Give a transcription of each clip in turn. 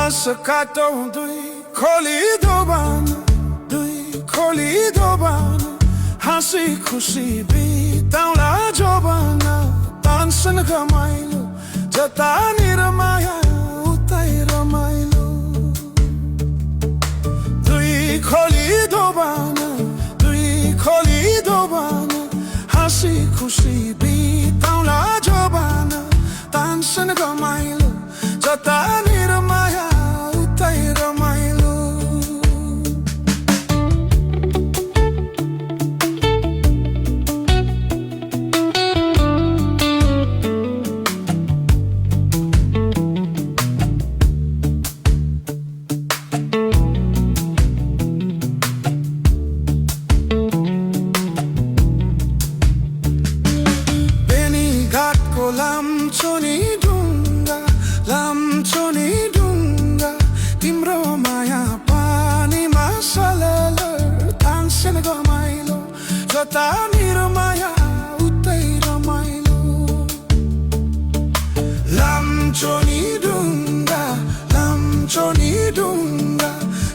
काटौँ दुई खोली दोबान हाँसी खुसी बिताउला जोबाना तानसन घमाइलो जतानिर माया उतै रमाइलो दुई खोली दोबाना हाँसी खुसी बिताउला जोबाना तानसन घमाइलो जतानिर माया उतै रमाइलो लाम्छोनी ढुङ्गा तिम्रो माया पानीमा सललर तानसेन घमाइलो जतानिर माया उतै रमाइलो लाम्छोनी ढुङ्गा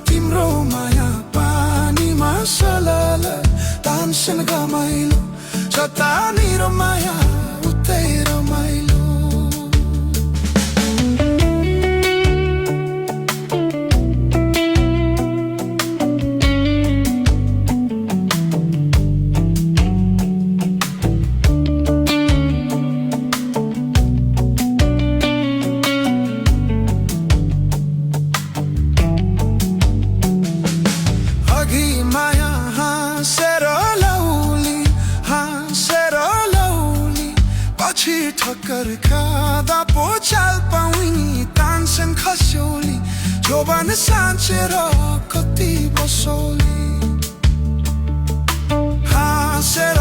तिम्रो माया पानीमा सललर तानसेन घमाइलो जतानिर माया उतै रमाइलो ठक्कर खाँदा पो चाल पाउनी तानसेन खस्यौली जोबान साँचेर कति बसौली हाँसेर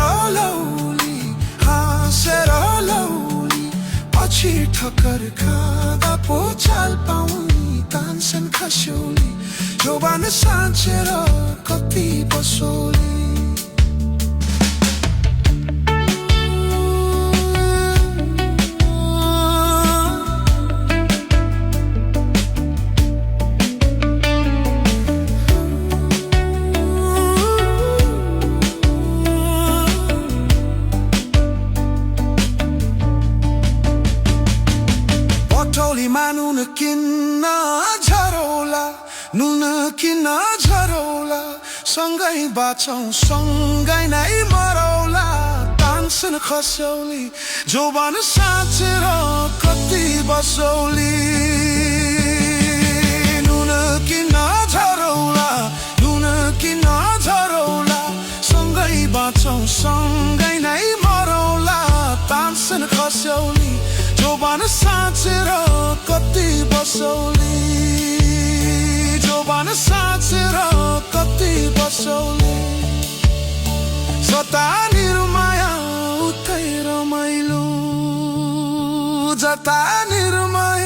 लौली पछि ठक्कर खाँदा पो चाल पाउनी तानसेन खस्यौली जोबान साँचेर कति बसौली टोलीमा नुन किन्न झरौला सँगै बाँचौँ सँगै नै मरौला तानसेन खस्यौली जोबान साँचेर कति बसौली नुन किन्न झरौला सँगै बाँचौँ सँगै नै मरौला तानसेन खस्यौली जोबान साँचेर कति बसौली जोबान साँचेर कति बसौली जतानिर माया उतै रमाइलो जतानिर माया